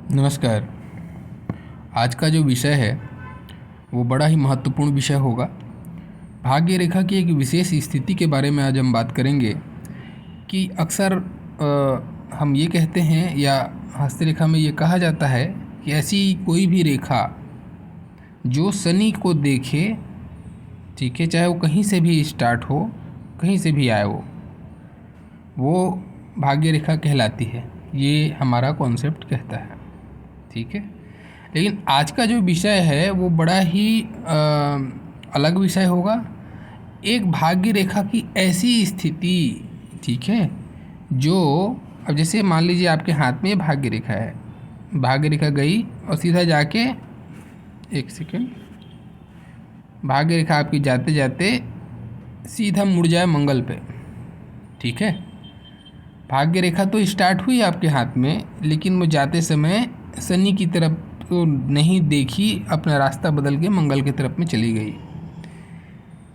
नमस्कार। आज का जो विषय है वो बड़ा ही महत्वपूर्ण विषय होगा। भाग्य रेखा की एक विशेष स्थिति के बारे में आज हम बात करेंगे कि अक्सर हम ये कहते हैं या हस्तरेखा में ये कहा जाता है कि ऐसी कोई भी रेखा जो शनि को देखे, ठीक है, चाहे वो कहीं से भी स्टार्ट हो, कहीं से भी आए वो भाग्य रेखा कहलाती है। ये हमारा कॉन्सेप्ट कहता है, ठीक है। लेकिन आज का जो विषय है वो बड़ा ही अलग विषय होगा। एक भाग्य रेखा की ऐसी स्थिति, ठीक है, जो अब जैसे मान लीजिए आपके हाथ में भाग्य रेखा है, भाग्य रेखा गई और सीधा जाके, एक सेकेंड, भाग्य रेखा आपकी जाते जाते सीधा मुड़ जाए मंगल पे, ठीक है। भाग्य रेखा तो स्टार्ट हुई आपके हाथ में, लेकिन वो जाते समय शनि की तरफ तो नहीं देखी, अपना रास्ता बदल के मंगल की तरफ में चली गई।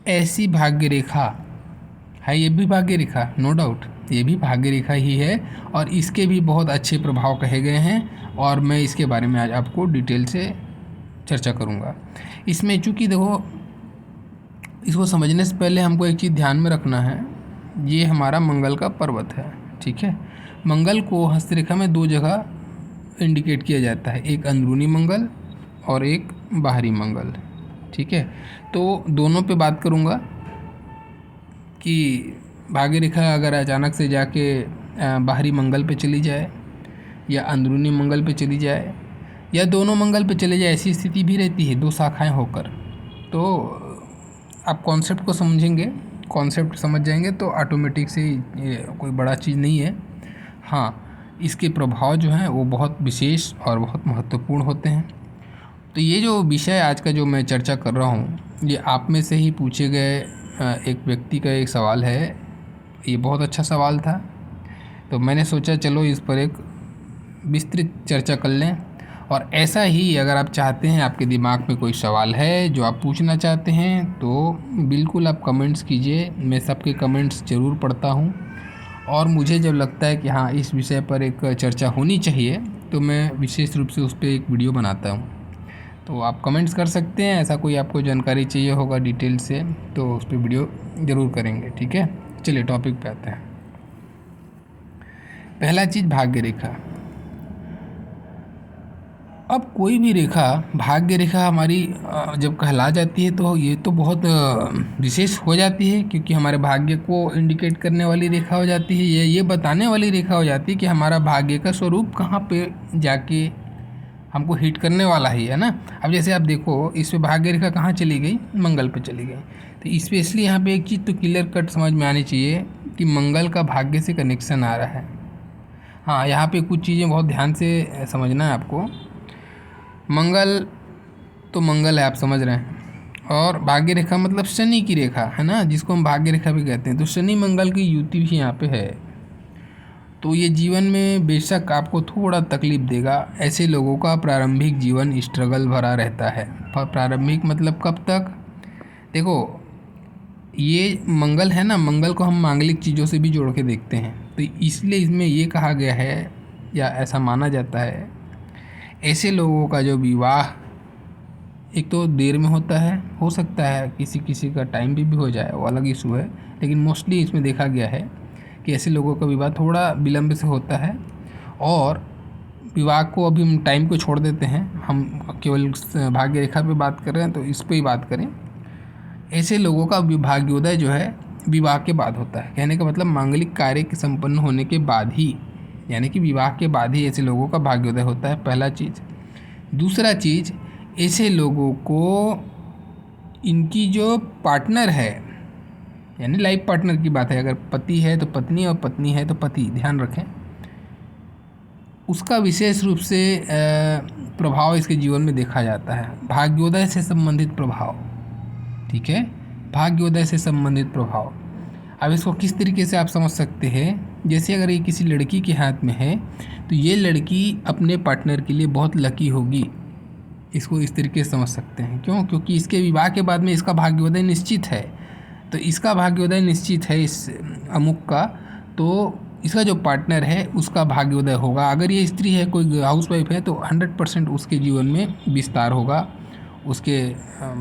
ऐसी भाग्य रेखा है, ये भी भाग्य रेखा, नो डाउट ये भी भाग्य रेखा ही है और इसके भी बहुत अच्छे प्रभाव कहे गए हैं और मैं इसके बारे में आज आपको डिटेल से चर्चा करूँगा। इसमें चूँकि देखो, इसको समझने से पहले हमको एक चीज़ ध्यान में रखना है, ये हमारा मंगल का पर्वत है, ठीक है। मंगल को हस्तरेखा में दो जगह इंडिकेट किया जाता है, एक अंदरूनी मंगल और एक बाहरी मंगल, ठीक है। तो दोनों पे बात करूँगा कि भाग्य रेखा अगर अचानक से जाके बाहरी मंगल पे चली जाए या अंदरूनी मंगल पे चली जाए या दोनों मंगल पे चले जाए, ऐसी स्थिति भी रहती है, दो शाखाएं होकर। तो आप कॉन्सेप्ट को समझेंगे, कॉन्सेप्ट समझ जाएंगे तो ऑटोमेटिक से ये कोई बड़ा चीज़ नहीं है। हाँ, इसके प्रभाव जो हैं वो बहुत विशेष और बहुत महत्वपूर्ण होते हैं। तो ये जो विषय आज का जो मैं चर्चा कर रहा हूँ, ये आप में से ही पूछे गए एक व्यक्ति का एक सवाल है। ये बहुत अच्छा सवाल था, तो मैंने सोचा चलो इस पर एक विस्तृत चर्चा कर लें। और ऐसा ही अगर आप चाहते हैं, आपके दिमाग में कोई सवाल है जो आप पूछना चाहते हैं, तो बिल्कुल आप कमेंट्स कीजिए। मैं सबके कमेंट्स ज़रूर पढ़ता हूँ और मुझे जब लगता है कि हाँ इस विषय पर एक चर्चा होनी चाहिए, तो मैं विशेष रूप से उस पर एक वीडियो बनाता हूँ। तो आप कमेंट्स कर सकते हैं, ऐसा कोई आपको जानकारी चाहिए होगा डिटेल से तो उस पर वीडियो ज़रूर करेंगे, ठीक है। चलिए टॉपिक पे आते हैं। पहला चीज़, भाग्य रेखा। अब कोई भी रेखा, भाग्य रेखा हमारी जब कहला जाती है तो ये तो बहुत विशेष हो जाती है, क्योंकि हमारे भाग्य को इंडिकेट करने वाली रेखा हो जाती है, ये बताने वाली रेखा हो जाती है कि हमारा भाग्य का स्वरूप कहाँ पे जाके हमको हिट करने वाला है ना। अब जैसे आप देखो, इस पे भाग्य रेखा कहाँ चली गई, मंगल पे चली गई। तो स्पेशली यहाँ पे एक चीज़ तो क्लियर कट समझ में आनी चाहिए कि मंगल का भाग्य से कनेक्शन आ रहा है। हाँ, यहाँ पे कुछ चीज़ें बहुत ध्यान से समझना है आपको। मंगल तो मंगल है, आप समझ रहे हैं, और भाग्य रेखा मतलब शनि की रेखा है ना, जिसको हम भाग्य रेखा भी कहते हैं। तो शनि मंगल की युति भी यहाँ पे है। तो ये जीवन में बेशक आपको थोड़ा तकलीफ देगा। ऐसे लोगों का प्रारंभिक जीवन स्ट्रगल भरा रहता है। प्रारंभिक मतलब कब तक? देखो, ये मंगल है ना, मंगल को हम मांगलिक चीज़ों से भी जोड़ के देखते हैं, तो इसलिए इसमें ये कहा गया है या ऐसा माना जाता है, ऐसे लोगों का जो विवाह एक तो देर में होता है, हो सकता है किसी किसी का टाइम भी हो जाए, वो अलग इशू है, लेकिन मोस्टली इसमें देखा गया है कि ऐसे लोगों का विवाह थोड़ा विलम्ब से होता है। और विवाह को अभी हम टाइम को छोड़ देते हैं, हम केवल भाग्य रेखा पे बात कर रहे हैं, तो इस पर ही बात करें। ऐसे लोगों का भाग्योदय जो है विवाह के बाद होता है। कहने का मतलब मांगलिक कार्य के संपन्न होने के बाद ही, यानी कि विवाह के बाद ही ऐसे लोगों का भाग्योदय होता है, पहला चीज़। दूसरा चीज़, ऐसे लोगों को इनकी जो पार्टनर है, यानी लाइफ पार्टनर की बात है, अगर पति है तो पत्नी और पत्नी है तो पति, ध्यान रखें, उसका विशेष रूप से प्रभाव इसके जीवन में देखा जाता है। भाग्योदय से संबंधित प्रभाव, ठीक है, भाग्योदय से संबंधित प्रभाव। अब इसको किस तरीके से आप समझ सकते हैं, जैसे अगर ये किसी लड़की के हाथ में है तो ये लड़की अपने पार्टनर के लिए बहुत लकी होगी, इसको इस तरीके से समझ सकते हैं। क्यों? क्योंकि इसके विवाह के बाद में इसका भाग्योदय निश्चित है। तो इसका भाग्योदय निश्चित है इस अमुक का, तो इसका जो पार्टनर है उसका भाग्योदय होगा। अगर ये स्त्री है, कोई हाउसवाइफ है, तो 100% उसके जीवन में विस्तार होगा, उसके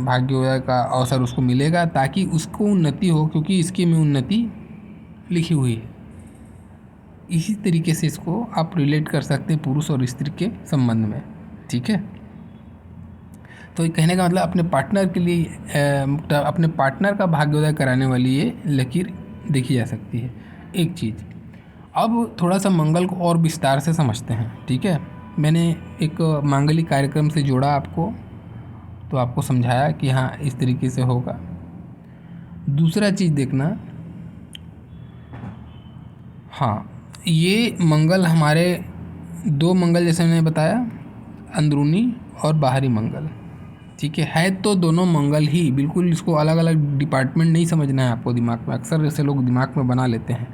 भाग्योदय का अवसर उसको मिलेगा, ताकि उसको उन्नति हो, क्योंकि इसके में उन्नति लिखी हुई है। इसी तरीके से इसको आप रिलेट कर सकते हैं पुरुष और स्त्री के संबंध में, ठीक है। तो ये कहने का मतलब अपने पार्टनर के लिए अपने पार्टनर का भाग्योदय कराने वाली ये लकीर देखी जा सकती है। एक चीज़, अब थोड़ा सा मंगल को और विस्तार से समझते हैं, ठीक है। मैंने एक मांगलिक कार्यक्रम से जोड़ा आपको, तो आपको समझाया कि हाँ इस तरीके से होगा। दूसरा चीज़ देखना, हाँ ये मंगल हमारे 2 मंगल जैसे मैंने बताया, अंदरूनी और बाहरी मंगल, ठीक है तो दोनों मंगल ही, बिल्कुल इसको अलग अलग डिपार्टमेंट नहीं समझना है आपको दिमाग में। अक्सर ऐसे लोग दिमाग में बना लेते हैं,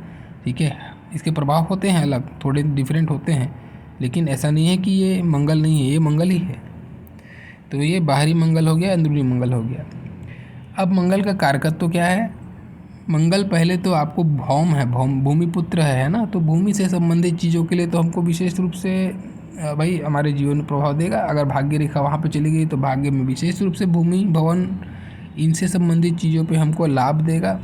ठीक है। इसके प्रभाव होते हैं अलग, थोड़े डिफरेंट होते हैं, लेकिन ऐसा नहीं है कि ये मंगल नहीं है, ये मंगल ही है। तो ये बाहरी मंगल हो गया, अंदरूनी मंगल हो गया। अब मंगल का कारकत्व तो क्या है? मंगल पहले तो आपको भौम है, भूमिपुत्र है ना, तो भूमि से संबंधित चीज़ों के लिए तो हमको विशेष रूप से भाई हमारे जीवन में प्रभाव देगा। अगर भाग्य रेखा वहाँ पे चली गई तो भाग्य में विशेष रूप से भूमि, भवन, इनसे संबंधित चीज़ों पे हमको लाभ देगा।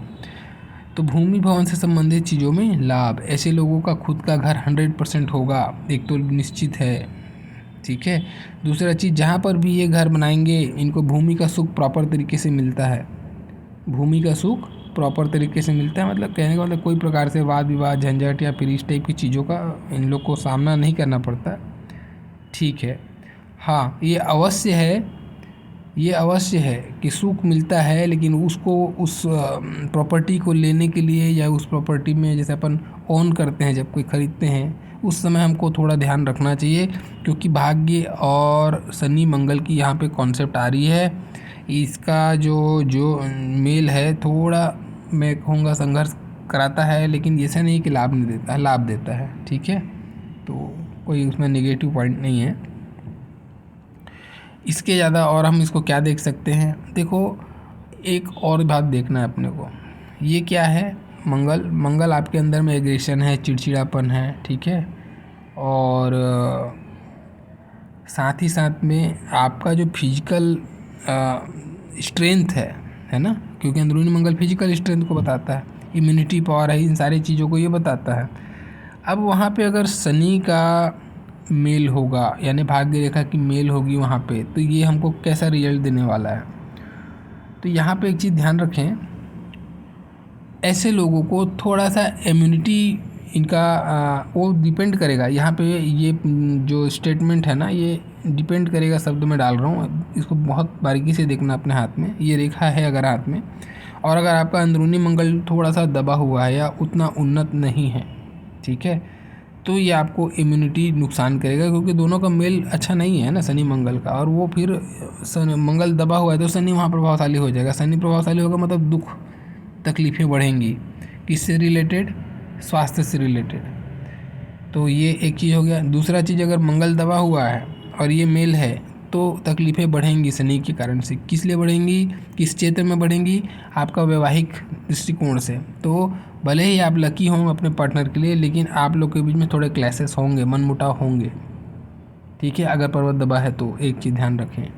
तो भूमि भवन से संबंधित चीज़ों में लाभ, ऐसे लोगों का खुद का घर 100% होगा, एक तो निश्चित है, ठीक है। दूसरा चीज़, जहाँ पर भी ये घर बनाएंगे इनको भूमि का सुख प्रॉपर तरीके से मिलता है, भूमि का सुख प्रॉपर तरीके से मिलता है। मतलब कहने का मतलब कोई प्रकार से वाद विवाद, झंझट या फिर इस टाइप की चीज़ों का इन लोग को सामना नहीं करना पड़ता, ठीक है। हाँ ये अवश्य है कि सुख मिलता है, लेकिन उसको उस प्रॉपर्टी को लेने के लिए या उस प्रॉपर्टी में जैसे अपन ओन करते हैं, जब कोई ख़रीदते हैं उस समय हमको थोड़ा ध्यान रखना चाहिए, क्योंकि भाग्य और शनि मंगल की यहाँ पे कॉन्सेप्ट आ रही है। इसका जो मेल है थोड़ा मैं कहूँगा संघर्ष कराता है, लेकिन ऐसा नहीं कि लाभ नहीं देता है, लाभ देता है, ठीक है। तो कोई उसमें नेगेटिव पॉइंट नहीं है। इसके ज़्यादा और हम इसको क्या देख सकते हैं? देखो एक और बात देखना है अपने को, ये क्या है? मंगल आपके अंदर में एग्रेशन है, चिड़चिड़ापन है, ठीक है। और साथ ही साथ में आपका जो फिजिकल स्ट्रेंथ है ना, क्योंकि अंदरूनी मंगल फिजिकल स्ट्रेंथ को बताता है, इम्यूनिटी पावर है, इन सारी चीज़ों को ये बताता है। अब वहाँ पे अगर शनि का मेल होगा, यानी भाग्य रेखा की मेल होगी वहाँ पे, तो ये हमको कैसा रिजल्ट देने वाला है? तो यहाँ पे एक चीज़ ध्यान रखें, ऐसे लोगों को थोड़ा सा इम्यूनिटी इनका वो डिपेंड करेगा। यहाँ पे ये जो स्टेटमेंट है ना, ये डिपेंड करेगा, शब्द में डाल रहा हूँ, इसको बहुत बारीकी से देखना अपने हाथ में। ये रेखा है अगर हाथ में, और अगर आपका अंदरूनी मंगल थोड़ा सा दबा हुआ है या उतना उन्नत नहीं है, ठीक है, तो ये आपको इम्यूनिटी नुकसान करेगा, क्योंकि दोनों का मेल अच्छा नहीं है ना शनि मंगल का। और वो फिर मंगल दबा हुआ है तो शनि वहाँ प्रभावशाली हो जाएगा। शनि प्रभावशाली होगा मतलब दुख तकलीफ़ें बढ़ेंगी, किससे रिलेटेड? स्वास्थ्य से रिलेटेड। तो ये एक चीज़ हो गया। दूसरा चीज़, अगर मंगल दबा हुआ है और ये मेल है तो तकलीफ़ें बढ़ेंगी शनि के कारण से। किस लिए बढ़ेंगी, किस क्षेत्र में बढ़ेंगी? आपका वैवाहिक दृष्टिकोण से। तो भले ही आप लकी हों अपने पार्टनर के लिए, लेकिन आप लोग के बीच में थोड़े क्लैशेस होंगे, मनमुटाव होंगे, ठीक है। अगर पर्वत दबा है तो एक चीज़ ध्यान रखें।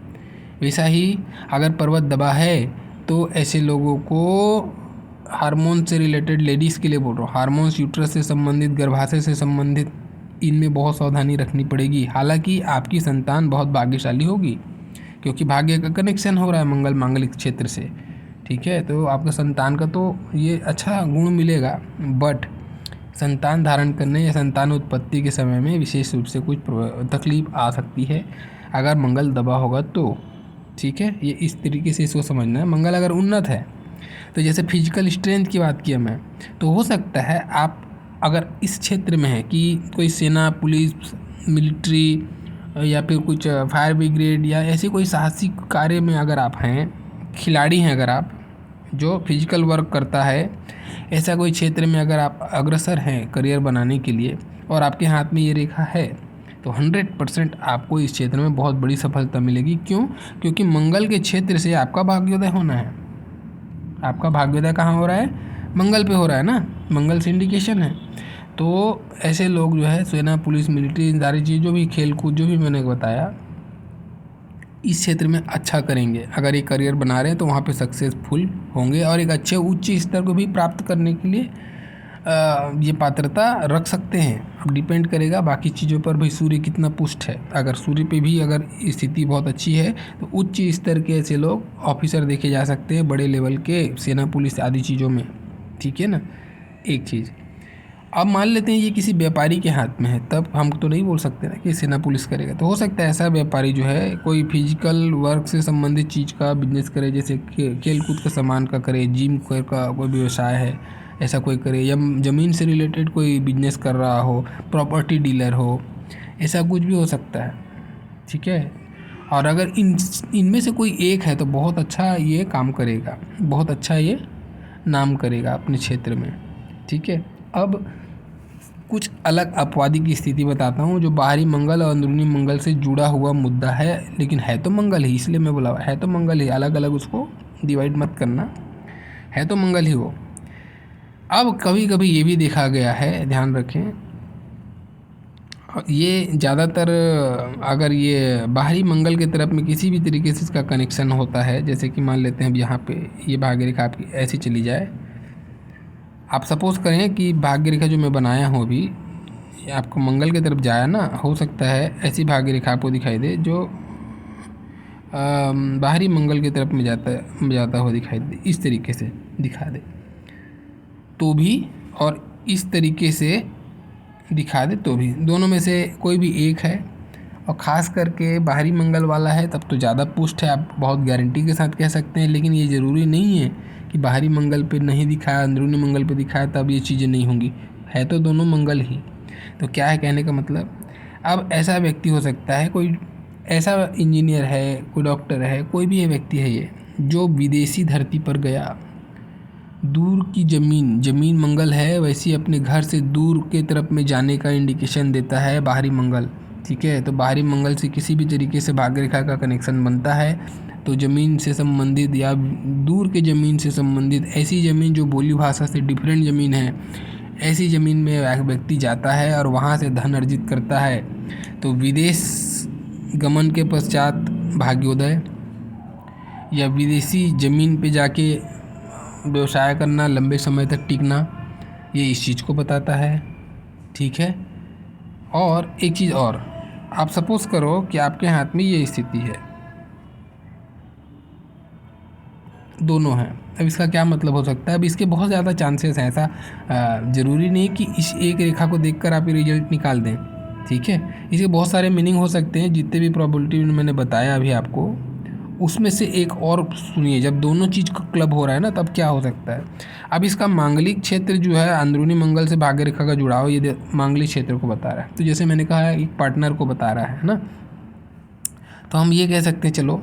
वैसा ही अगर पर्वत दबा है तो ऐसे लोगों को हार्मोन से रिलेटेड, लेडीज़ के लिए बोल रहा हूँ, हार्मोन्स, यूट्रस से संबंधित, गर्भाशय से संबंधित, इनमें बहुत सावधानी रखनी पड़ेगी। हालांकि आपकी संतान बहुत भाग्यशाली होगी, क्योंकि भाग्य का कनेक्शन हो रहा है मंगल मांगलिक क्षेत्र से, ठीक है। तो आपका संतान का तो ये अच्छा गुण मिलेगा, बट संतान धारण करने या संतान उत्पत्ति के समय में विशेष रूप से कुछ तकलीफ आ सकती है अगर मंगल दबा होगा तो, ठीक है। ये इस तरीके से इसको समझना है। मंगल अगर उन्नत है तो जैसे फिजिकल स्ट्रेंथ की बात किया मैं, तो हो सकता है आप अगर इस क्षेत्र में है कि कोई सेना, पुलिस, मिलिट्री या फिर कुछ फायर ब्रिगेड या ऐसे कोई साहसिक कार्य में अगर आप हैं, खिलाड़ी हैं, अगर आप जो फिजिकल वर्क करता है, ऐसा कोई क्षेत्र में अगर आप अग्रसर हैं करियर बनाने के लिए और आपके हाथ में ये रेखा है, तो 100% आपको इस क्षेत्र में बहुत बड़ी सफलता मिलेगी। क्यों? क्योंकि मंगल के क्षेत्र से आपका भाग्योदय होना है। आपका भाग्योदय कहाँ हो रहा है? मंगल पे हो रहा है ना, मंगल से इंडिकेशन है। तो ऐसे लोग जो है सेना, पुलिस, मिलिट्री, इन सारी चीज़ जो भी खेल कूद जो भी मैंने बताया, इस क्षेत्र में अच्छा करेंगे। अगर ये करियर बना रहे हैं तो वहाँ पे सक्सेसफुल होंगे और एक अच्छे उच्च स्तर को भी प्राप्त करने के लिए ये पात्रता रख सकते हैं। अब डिपेंड करेगा बाकी चीज़ों पर भी, सूर्य कितना पुष्ट है। अगर सूर्य पे भी अगर स्थिति बहुत अच्छी है तो उच्च स्तर के ऐसे लोग ऑफिसर देखे जा सकते हैं, बड़े लेवल के सेना, पुलिस आदि चीज़ों में। ठीक है ना, एक चीज़। अब मान लेते हैं ये किसी व्यापारी के हाथ में है, तब हम तो नहीं बोल सकते ना कि सेना पुलिस करेगा। तो हो सकता है ऐसा व्यापारी जो है कोई फिजिकल वर्क से संबंधित चीज़ का बिजनेस करे, जैसे खेल कूद का सामान का करे, जिम का कोई व्यवसाय है ऐसा कोई करे, या ज़मीन से रिलेटेड कोई बिजनेस कर रहा हो, प्रॉपर्टी डीलर हो, ऐसा कुछ भी हो सकता है। ठीक है, और अगर इनमें से कोई एक है तो बहुत अच्छा ये काम करेगा, बहुत अच्छा ये नाम करेगा अपने क्षेत्र में। ठीक है, अब कुछ अलग अपवादी की स्थिति बताता हूँ जो बाहरी मंगल और अंदरूनी मंगल से जुड़ा हुआ मुद्दा है, लेकिन है तो मंगल ही, इसलिए मैं बोला है तो मंगल ही, अलग अलग उसको डिवाइड मत करना, है तो मंगल ही वो। अब कभी कभी ये भी देखा गया है, ध्यान रखें, ये ज़्यादातर अगर ये बाहरी मंगल की तरफ में किसी भी तरीके से इसका कनेक्शन होता है, जैसे कि मान लेते हैं अब यहाँ पे ये भाग्य रेखा आपकी ऐसी चली जाए, आप सपोज़ करें कि भाग्य रेखा जो मैं बनाया हूँ अभी आपको मंगल की तरफ जाया ना, हो सकता है ऐसी भाग्य रेखा आपको दिखाई दे जो बाहरी मंगल की तरफ में जाता हो दिखाई दे, इस तरीके से दिखा दे तो भी, और इस तरीके से दिखा दे तो भी, दोनों में से कोई भी एक है, और ख़ास करके बाहरी मंगल वाला है तब तो ज़्यादा पुष्ट है, आप बहुत गारंटी के साथ कह सकते हैं। लेकिन ये ज़रूरी नहीं है कि बाहरी मंगल पे नहीं दिखाया, अंदरूनी मंगल पे दिखाया तब ये चीज़ें नहीं होंगी, है तो दोनों मंगल ही। तो क्या है कहने का मतलब, अब ऐसा व्यक्ति हो सकता है, कोई ऐसा इंजीनियर है, कोई डॉक्टर है, कोई भी व्यक्ति है ये जो विदेशी धरती पर गया, दूर की ज़मीन मंगल है, वैसे अपने घर से दूर के तरफ में जाने का इंडिकेशन देता है बाहरी मंगल। ठीक है, तो बाहरी मंगल से किसी भी तरीके से भाग्य रेखा का कनेक्शन बनता है तो ज़मीन से संबंधित या दूर के ज़मीन से संबंधित, ऐसी ज़मीन जो बोली भाषा से डिफरेंट ज़मीन है, ऐसी ज़मीन में व्यक्ति जाता है और वहाँ से धन अर्जित करता है। तो विदेश गमन के पश्चात भाग्योदय या विदेशी ज़मीन पे जाके व्यवसाय करना, लंबे समय तक टिकना, ये इस चीज़ को बताता है। ठीक है, और एक चीज़ और, आप सपोज़ करो कि आपके हाथ में ये स्थिति है, दोनों हैं। अब इसका क्या मतलब हो सकता है, अब इसके बहुत ज़्यादा चांसेस हैं, ऐसा ज़रूरी नहीं कि इस एक रेखा को देखकर आप ये रिजल्ट निकाल दें। ठीक है, इसके बहुत सारे मीनिंग हो सकते हैं, जितने भी प्रोबेबिलिटी मैंने बताया अभी आपको, उसमें से एक और सुनिए, जब दोनों चीज़ का क्लब हो रहा है ना तब क्या हो सकता है। अब इसका मांगलिक क्षेत्र जो है, अंदरूनी मंगल से भाग्य रेखा का जुड़ाव, ये मांगलिक क्षेत्र को बता रहा है। तो जैसे मैंने कहा एक पार्टनर को बता रहा है ना, तो हम ये कह सकते हैं चलो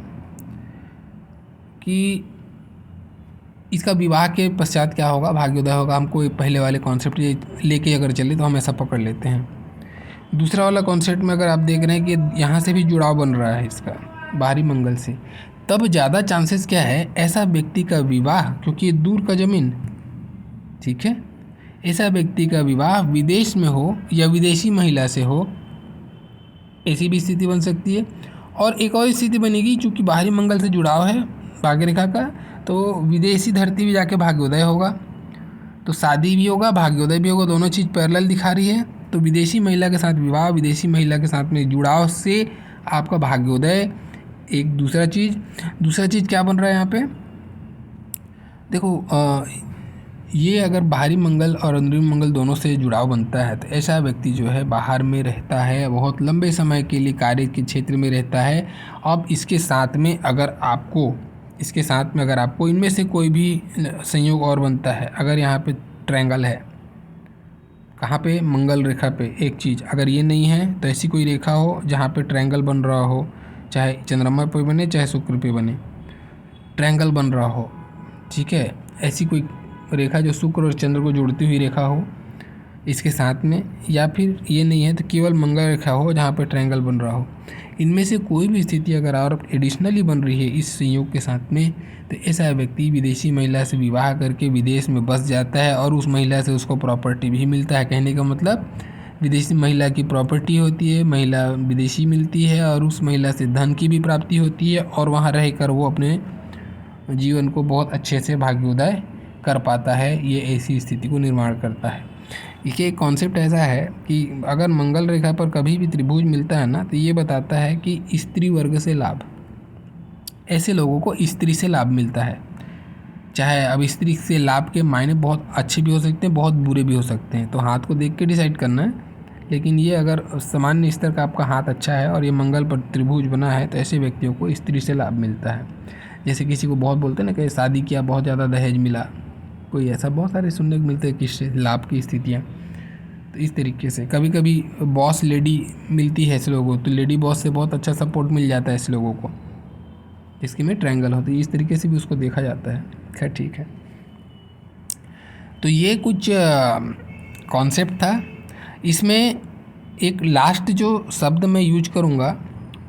कि इसका विवाह के पश्चात क्या होगा, भाग्योदय होगा। हमको पहले वाले कॉन्सेप्ट लेके अगर चले तो हम ऐसा पकड़ लेते हैं। दूसरा वाला कॉन्सेप्ट में अगर आप देख रहे हैं कि यहाँ से भी जुड़ाव बन रहा है इसका बाहरी मंगल से, तब ज़्यादा चांसेस क्या है, ऐसा व्यक्ति का विवाह, क्योंकि दूर का ज़मीन, ठीक है, ऐसा व्यक्ति का विवाह विदेश में हो या विदेशी महिला से हो, ऐसी भी स्थिति बन सकती है। और एक और स्थिति बनेगी, चूँकि बाहरी मंगल से जुड़ाव है भाग्य रेखा का, तो विदेशी धरती भी जाके भाग्योदय होगा, तो शादी भी होगा, भाग्योदय भी होगा, दोनों चीज़ पैरेलल दिखा रही है। तो विदेशी महिला के साथ विवाह, विदेशी महिला के साथ में जुड़ाव से आपका भाग्योदय, एक दूसरा चीज़ क्या बन रहा है यहाँ पे, देखो ये अगर बाहरी मंगल और अंदरूनी मंगल दोनों से जुड़ाव बनता है तो ऐसा व्यक्ति जो है बाहर में रहता है, बहुत लंबे समय के लिए कार्य के क्षेत्र में रहता है। अब इसके साथ में अगर आपको इनमें से कोई भी संयोग और बनता है, अगर यहाँ पे ट्रायंगल है, कहाँ पे, मंगल रेखा पे, एक चीज़ अगर ये नहीं है तो ऐसी कोई रेखा हो जहाँ पे ट्रायंगल बन रहा हो, चाहे चंद्रमा पे बने चाहे शुक्र पे बने, ट्रायंगल बन रहा हो, ठीक है, ऐसी कोई रेखा जो शुक्र और चंद्र को जोड़ती हुई रेखा हो इसके साथ में, या फिर ये नहीं है तो केवल मंगल रेखा हो जहाँ पे ट्रायंगल बन रहा हो, इनमें से कोई भी स्थिति अगर और एडिशनली बन रही है इस संयोग के साथ में, तो ऐसा व्यक्ति विदेशी महिला से विवाह करके विदेश में बस जाता है और उस महिला से उसको प्रॉपर्टी भी मिलता है। कहने का मतलब विदेशी महिला की प्रॉपर्टी होती है, महिला विदेशी मिलती है और उस महिला से धन की भी प्राप्ति होती है और वहाँ रहकर वो अपने जीवन को बहुत अच्छे से भाग्योदय कर पाता है। ये ऐसी स्थिति को निर्माण करता है। ये कॉन्सेप्ट ऐसा है कि अगर मंगल रेखा पर कभी भी त्रिभुज मिलता है ना, तो ये बताता है कि स्त्री वर्ग से लाभ, ऐसे लोगों को स्त्री से लाभ मिलता है। चाहे अब स्त्री से लाभ के मायने बहुत अच्छे भी हो सकते हैं, बहुत बुरे भी हो सकते हैं, तो हाथ को देख के डिसाइड करना है। लेकिन ये अगर सामान्य स्तर का आपका हाथ अच्छा है और ये मंगल पर त्रिभुज बना है, तो ऐसे व्यक्तियों को स्त्री से लाभ मिलता है। जैसे किसी को बहुत बोलते हैं ना कि शादी किया बहुत ज़्यादा दहेज मिला, कोई ऐसा बहुत सारे सुनने को मिलते हैं किससे लाभ की स्थितियाँ। तो इस तरीके से कभी कभी बॉस लेडी मिलती है ऐसे लोगों को, तो लेडी बॉस से बहुत अच्छा सपोर्ट मिल जाता है ऐसे लोगों को, जिसके में ट्रायंगल होती है। इस तरीके से भी उसको देखा जाता है। खैर ठीक है, तो ये कुछ कॉन्सेप्ट था। इसमें एक लास्ट जो शब्द मैं यूज करूँगा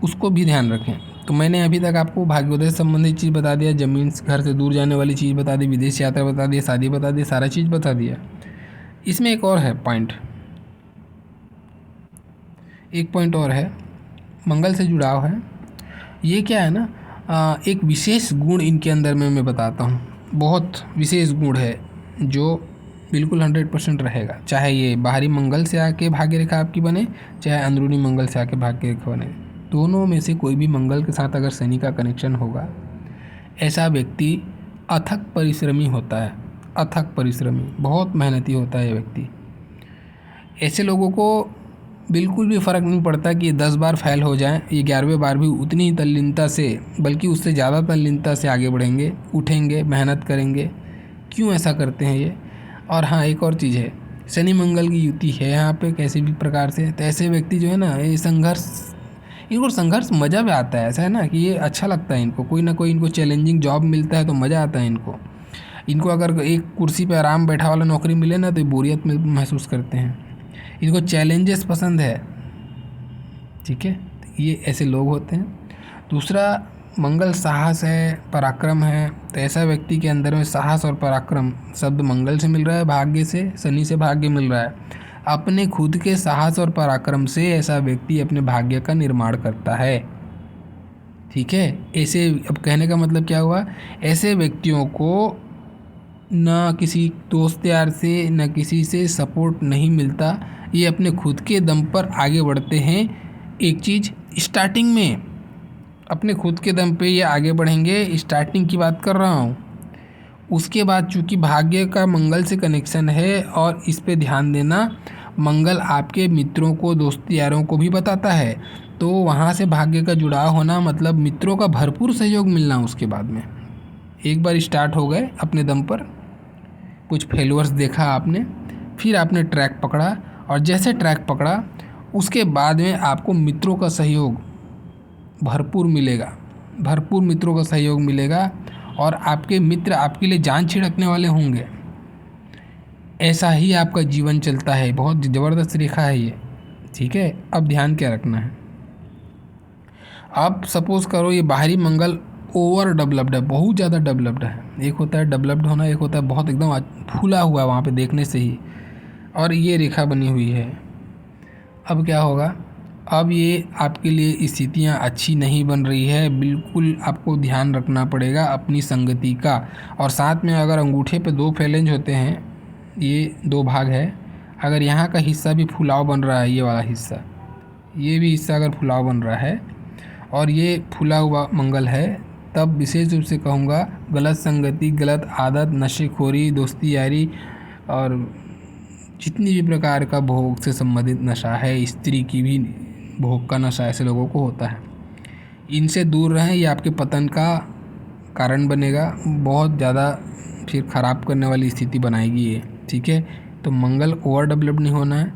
उसको भी ध्यान रखें। तो मैंने अभी तक आपको भाग्योदय से संबंधित चीज़ बता दिया, ज़मीन घर से दूर जाने वाली चीज़ बता दी, विदेश यात्रा बता दी, शादी बता दी, सारा चीज़ बता दिया। इसमें एक और है पॉइंट, एक पॉइंट और है, मंगल से जुड़ाव है। ये क्या है ना, एक विशेष गुण इनके अंदर में मैं बताता हूँ। बहुत विशेष गुण है जो बिल्कुल 100% रहेगा। चाहे ये बाहरी मंगल से आके भाग्य रेखा आपकी बने, चाहे अंदरूनी मंगल से आके भाग्य रेखा बने, दोनों में से कोई भी मंगल के साथ अगर शनि का कनेक्शन होगा, ऐसा व्यक्ति अथक परिश्रमी होता है। अथक परिश्रमी, बहुत मेहनती होता है ये व्यक्ति। ऐसे लोगों को बिल्कुल भी फ़र्क नहीं पड़ता कि 10 बार फेल हो जाएं, ये 11वें बार भी उतनी ही तल्लीनता से, बल्कि उससे ज़्यादा तल्लीनता से आगे बढ़ेंगे, उठेंगे, मेहनत करेंगे। क्यों ऐसा करते हैं ये? और हाँ, एक और चीज़ है, शनि मंगल की युति है यहाँ पे कैसे भी प्रकार से, तो ऐसे व्यक्ति जो है ना, ये इनको संघर्ष मज़ा भी आता है। ऐसा है ना कि ये अच्छा लगता है इनको, कोई ना कोई इनको चैलेंजिंग जॉब मिलता है तो मज़ा आता है इनको अगर एक कुर्सी पे आराम बैठा वाला नौकरी मिले ना, तो बोरियत में महसूस करते हैं। इनको चैलेंजेस पसंद है, ठीक है, तो ये ऐसे लोग होते हैं। दूसरा, मंगल साहस है, पराक्रम है, तो ऐसा व्यक्ति के अंदर में साहस और पराक्रम शब्द मंगल से मिल रहा है, भाग्य से, शनि से भाग्य मिल रहा है। अपने खुद के साहस और पराक्रम से ऐसा व्यक्ति अपने भाग्य का निर्माण करता है, ठीक है। ऐसे, अब कहने का मतलब क्या हुआ, ऐसे व्यक्तियों को ना किसी दोस्त यार से, ना किसी से सपोर्ट नहीं मिलता, ये अपने खुद के दम पर आगे बढ़ते हैं। एक चीज़, स्टार्टिंग में अपने खुद के दम पे ये आगे बढ़ेंगे, स्टार्टिंग की बात कर रहा हूँ। उसके बाद चूँकि भाग्य का मंगल से कनेक्शन है, और इस पे ध्यान देना, मंगल आपके मित्रों को, दोस्त यारों को भी बताता है, तो वहाँ से भाग्य का जुड़ाव होना मतलब मित्रों का भरपूर सहयोग मिलना। उसके बाद में एक बार स्टार्ट हो गए अपने दम पर, कुछ फेल्यूर्स देखा आपने, फिर आपने ट्रैक पकड़ा, और जैसे ट्रैक पकड़ा उसके बाद में आपको मित्रों का सहयोग भरपूर मिलेगा, भरपूर मित्रों का सहयोग मिलेगा, और आपके मित्र आपके लिए जान छिड़कने वाले होंगे। ऐसा ही आपका जीवन चलता है। बहुत ज़बरदस्त रेखा है ये, ठीक है। अब ध्यान क्या रखना है, अब सपोज़ करो ये बाहरी मंगल ओवर डेवलप्ड है, बहुत ज़्यादा डेवलप्ड है। एक होता है डेवलप्ड होना, एक होता है बहुत एकदम फूला हुआ है वहाँ पे देखने से ही, और ये रेखा बनी हुई है। अब क्या होगा, अब ये आपके लिए स्थितियाँ अच्छी नहीं बन रही है। बिल्कुल आपको ध्यान रखना पड़ेगा अपनी संगति का। और साथ में अगर अंगूठे पे 2 फैलेंज होते हैं, ये 2 भाग है, अगर यहाँ का हिस्सा भी फुलाव बन रहा है, ये वाला हिस्सा, ये भी हिस्सा अगर फुलाव बन रहा है, और ये फुला हुआ मंगल है, तब विशेष रूप से कहूँगा गलत संगति, गलत आदत, नशेखोरी, दोस्ती यारी, और जितनी भी प्रकार का भोग से संबंधित नशा है, स्त्री की भी भोग का नशा ऐसे लोगों को होता है। इनसे दूर रहें, ये आपके पतन का कारण बनेगा, बहुत ज़्यादा फिर ख़राब करने वाली स्थिति बनाएगी ये, ठीक है। तो मंगल ओवर डेवलप नहीं होना है,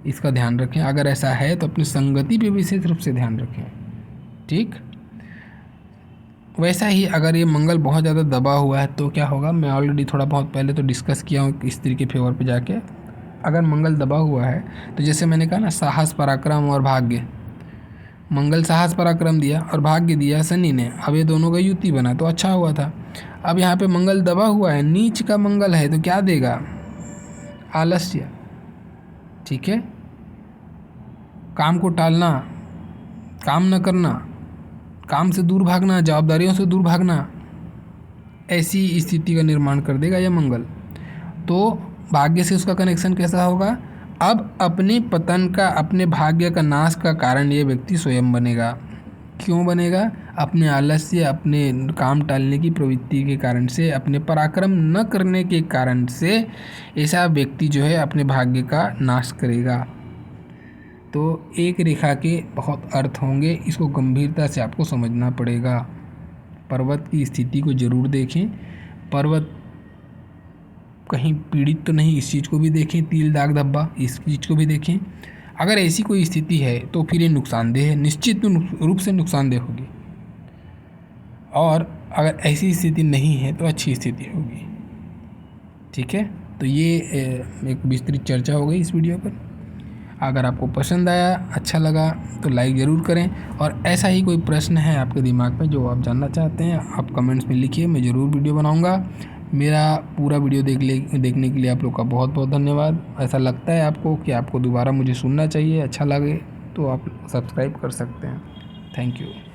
इसका ध्यान रखें। अगर ऐसा है तो अपनी संगति पे विशेष रूप से ध्यान रखें, ठीक। वैसा ही अगर ये मंगल बहुत ज़्यादा दबा हुआ है तो क्या होगा, मैं ऑलरेडी थोड़ा बहुत पहले तो डिस्कस किया हूँ स्त्री के फेवर पे जाके। अगर मंगल दबा हुआ है तो जैसे मैंने कहा ना, साहस, पराक्रम और भाग्य, मंगल साहस पराक्रम दिया और भाग्य दिया शनि ने। अब ये दोनों का युति बना तो अच्छा हुआ था। अब यहाँ पे मंगल दबा हुआ है, नीच का मंगल है, तो क्या देगा? आलस्य। ठीक है, काम को टालना, काम न करना, काम से दूर भागना, जवाबदारियों से दूर भागना, ऐसी स्थिति का निर्माण कर देगा यह मंगल। तो भाग्य से उसका कनेक्शन कैसा होगा? अब अपने पतन का, अपने भाग्य का नाश का कारण ये व्यक्ति स्वयं बनेगा। क्यों बनेगा? अपने आलस्य, अपने काम टालने की प्रवृत्ति के कारण से, अपने पराक्रम न करने के कारण से ऐसा व्यक्ति जो है अपने भाग्य का नाश करेगा। तो एक रेखा के बहुत अर्थ होंगे, इसको गंभीरता से आपको समझना पड़ेगा। पर्वत की स्थिति को जरूर देखें, पर्वत कहीं पीड़ित तो नहीं, इस चीज़ को भी देखें, तिल दाग धब्बा, इस चीज़ को भी देखें। अगर ऐसी कोई स्थिति है तो फिर ये नुकसानदेह है, निश्चित रूप से नुकसानदेह होगी। और अगर ऐसी स्थिति नहीं है तो अच्छी स्थिति होगी। ठीक है, तो ये एक विस्तृत चर्चा हो गई इस वीडियो पर। अगर आपको पसंद आया, अच्छा लगा तो लाइक ज़रूर करें, और ऐसा ही कोई प्रश्न है आपके दिमाग में जो आप जानना चाहते हैं, आप कमेंट्स में लिखिए, मैं ज़रूर वीडियो बनाऊंगा। मेरा पूरा वीडियो देखने के लिए आप लोग का बहुत बहुत धन्यवाद। ऐसा लगता है आपको कि आपको दोबारा मुझे सुनना चाहिए, अच्छा लगे तो आप सब्सक्राइब कर सकते हैं। Thank you.